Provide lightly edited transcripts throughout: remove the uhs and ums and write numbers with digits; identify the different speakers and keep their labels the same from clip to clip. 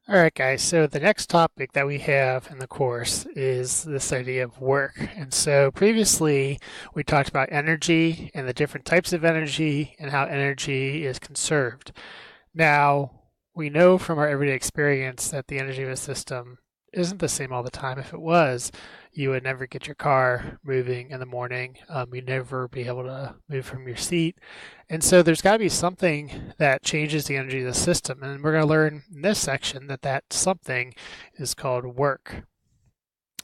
Speaker 1: All right, guys. So the next topic that we have in the course is this idea of work. And so previously we talked about energy and the different types of energy and how energy is conserved. Now, we know from our everyday experience that the energy of a system isn't the same all the time. If it was, you would never get your car moving in the morning. You'd never be able to move from your seat. And so there's got to be something that changes the energy of the system. And we're going to learn in this section that that something is called work.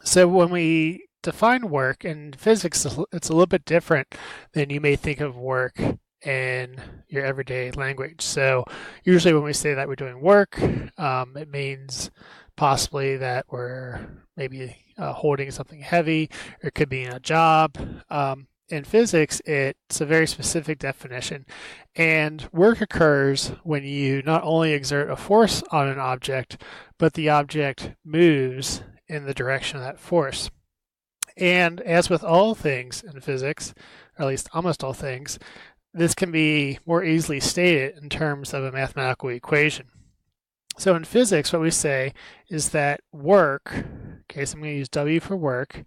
Speaker 1: So when we define work in physics, it's a little bit different than you may think of work in your everyday language. So usually when we say that we're doing work, it means possibly that we're maybe holding something heavy, or it could be in a job. In physics, it's a very specific definition, and work occurs when you not only exert a force on an object, but the object moves in the direction of that force. And as with all things in physics, or at least almost all things, this can be more easily stated in terms of a mathematical equation. So in physics, what we say is that work, okay, so I'm going to use W for work,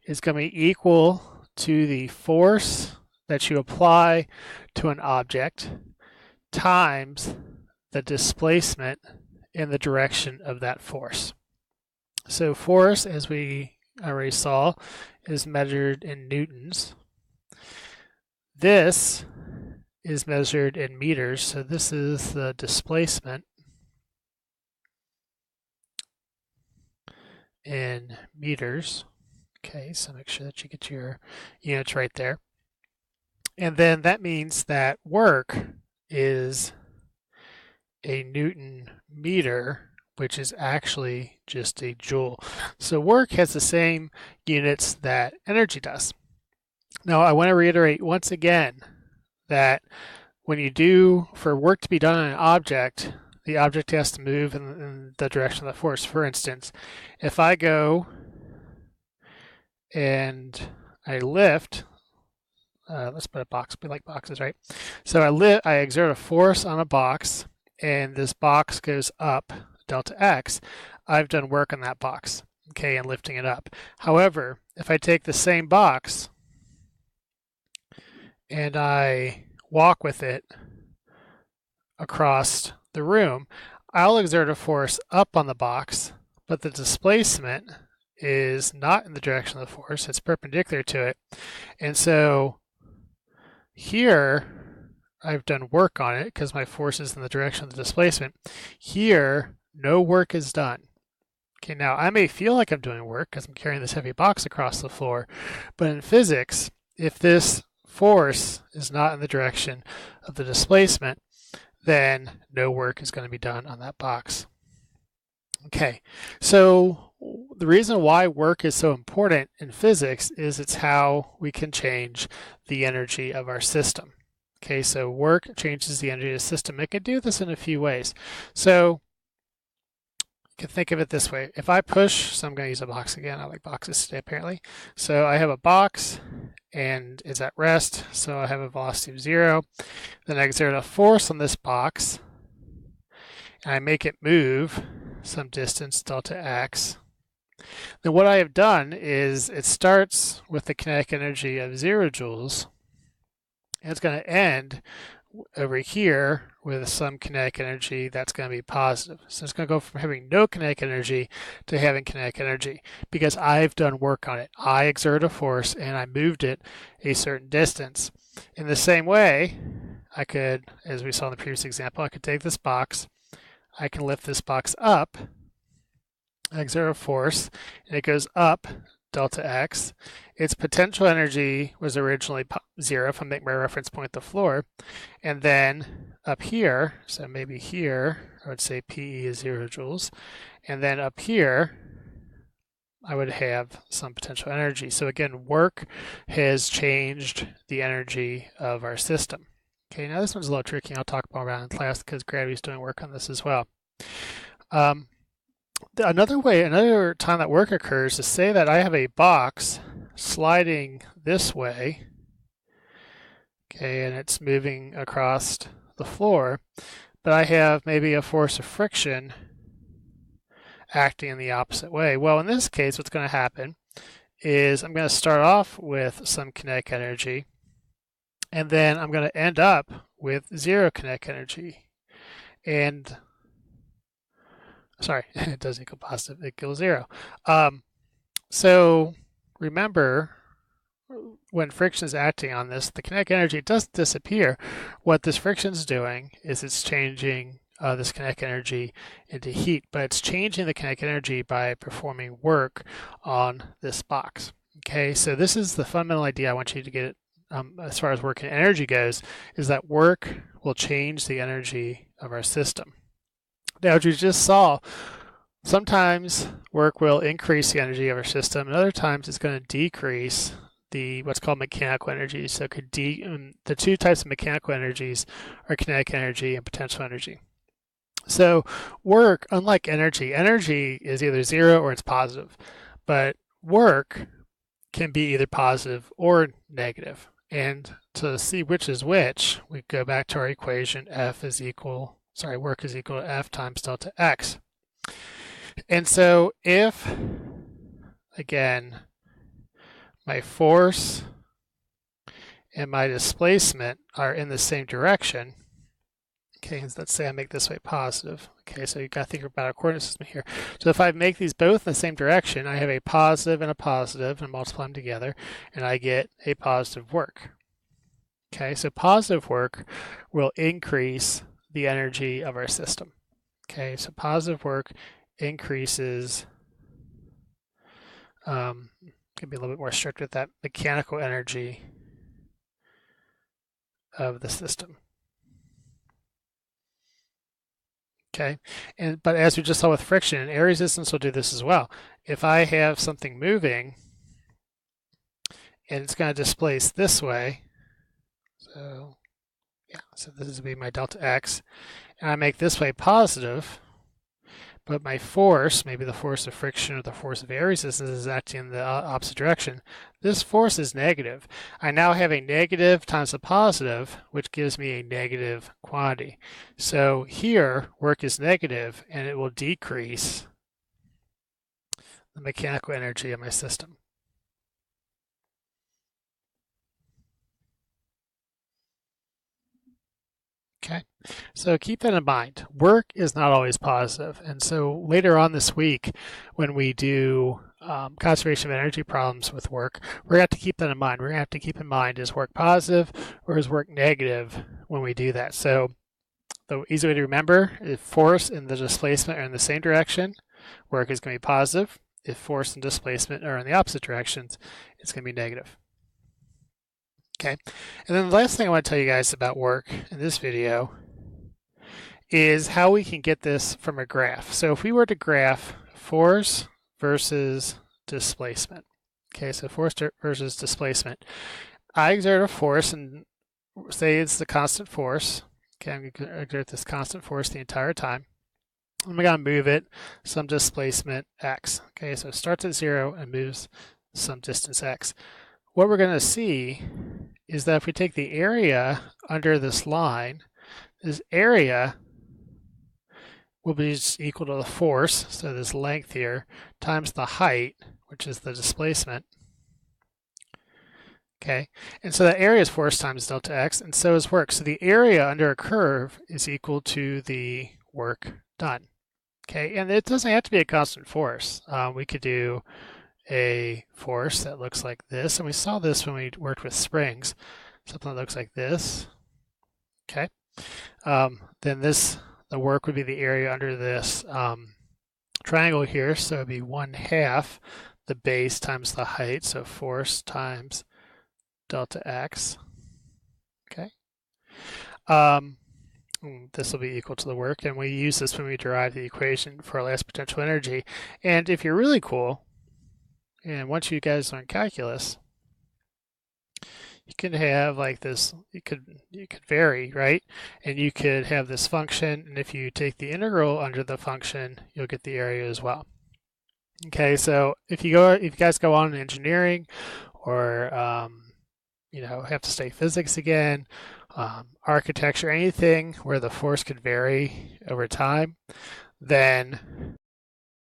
Speaker 1: is going to be equal to the force that you apply to an object times the displacement in the direction of that force. So force, as we already saw, is measured in newtons. This is measured in meters, so this is the displacement in meters. Okay, so make sure that you get your units right there. And then that means that work is a Newton meter, which is actually just a joule. So work has the same units that energy does. Now, I want to reiterate once again that when you do, for work to be done on an object, the object has to move in the direction of the force. For instance, if I go and I lift, let's put a box, we like boxes, right? So I exert a force on a box, and this box goes up, delta x. I've done work on that box, okay, and lifting it up. However, if I take the same box and I walk with it across the room, I'll exert a force up on the box, but the displacement is not in the direction of the force, it's perpendicular to it. And so here, I've done work on it because my force is in the direction of the displacement. Here, no work is done. Okay, now I may feel like I'm doing work because I'm carrying this heavy box across the floor, but in physics, if this force is not in the direction of the displacement, then no work is going to be done on that box. Okay, so the reason why work is so important in physics is it's how we can change the energy of our system. Okay, so work changes the energy of the system. It can do this in a few ways. So you can think of it this way. If I push, so I'm going to use a box again. I like boxes today apparently. So I have a box and it's at rest. So I have a velocity of 0. Then I exert a force on this box and I make it move some distance, delta x. Then what I have done is it starts with the kinetic energy of 0 joules. And it's going to end over here with some kinetic energy that's going to be positive. So it's going to go from having no kinetic energy to having kinetic energy because I've done work on it. I exerted a force and I moved it a certain distance. In the same way, I could, as we saw in the previous example, I could take this box, I can lift this box up, I exert a force, and it goes up delta x. Its potential energy was originally 0 if I make my reference point the floor. And then up here, so maybe here, I would say PE is 0 joules. And then up here, I would have some potential energy. So again, work has changed the energy of our system. Okay, now this one's a little tricky. I'll talk more about it in class because gravity's doing work on this as well. Another time that work occurs is say that I have a box sliding this way, okay, and it's moving across the floor, but I have maybe a force of friction acting in the opposite way? Well, in this case, what's going to happen is I'm going to start off with some kinetic energy, and then I'm going to end up with 0 kinetic energy. And sorry, it doesn't equal positive, it equals 0. So remember, when friction is acting on this, the kinetic energy doesn't disappear. What this friction is doing is it's changing this kinetic energy into heat, but it's changing the kinetic energy by performing work on this box. Okay, so this is the fundamental idea I want you to get as far as work and energy goes, is that work will change the energy of our system. Now, as you just saw, sometimes work will increase the energy of our system, and other times it's going to decrease the what's called mechanical energy. So the two types of mechanical energies are kinetic energy and potential energy. So work, unlike energy is either 0 or it's positive, but work can be either positive or negative. And to see which is which, we go back to our equation. Work is equal to F times delta X. And so if, again, my force and my displacement are in the same direction, okay, let's say I make this way positive. Okay, so you've got to think about our coordinate system here. So if I make these both in the same direction, I have a positive, and multiply them together, and I get a positive work. Okay, so positive work will increase the energy of our system. Okay, so positive work increases, can be a little bit more strict with that, mechanical energy of the system. Okay, but as we just saw with friction, air resistance will do this as well. If I have something moving and it's going to displace this way, so this is going to be my delta X, and I make this way positive, but my force, maybe the force of friction or the force of air resistance, is acting in the opposite direction. This force is negative. I now have a negative times a positive, which gives me a negative quantity. So here, work is negative, and it will decrease the mechanical energy of my system. Okay, so keep that in mind. Work is not always positive, and so later on this week, when we do conservation of energy problems with work, we're going to have to keep that in mind. We're going to have to keep in mind, is work positive or is work negative when we do that? So the easy way to remember, if force and the displacement are in the same direction, work is going to be positive. If force and displacement are in the opposite directions, it's going to be negative. Okay, and then the last thing I want to tell you guys about work in this video is how we can get this from a graph. So if we were to graph force versus displacement, okay, so force versus displacement, I exert a force and say it's the constant force. Okay, I'm going to exert this constant force the entire time. I'm going to move it some displacement x. Okay, so it starts at 0 and moves some distance x. What we're going to see is that if we take the area under this line, this area will be equal to the force, so this length here, times the height, which is the displacement. Okay, and so that area is force times delta x, and so is work. So the area under a curve is equal to the work done. Okay, and it doesn't have to be a constant force. We could do a force that looks like this, and we saw this when we worked with springs, something that looks like this. Okay, then the work would be the area under this triangle here, so it'd be 1/2 the base times the height, so force times delta x. Okay, this will be equal to the work, and we use this when we derive the equation for our last potential energy. And if you're really cool, and once you guys learn calculus, you can have like this, you could vary, right? And you could have this function, and if you take the integral under the function, you'll get the area as well. Okay, so if you guys go on in engineering, or have to study physics again, architecture, anything where the force could vary over time, then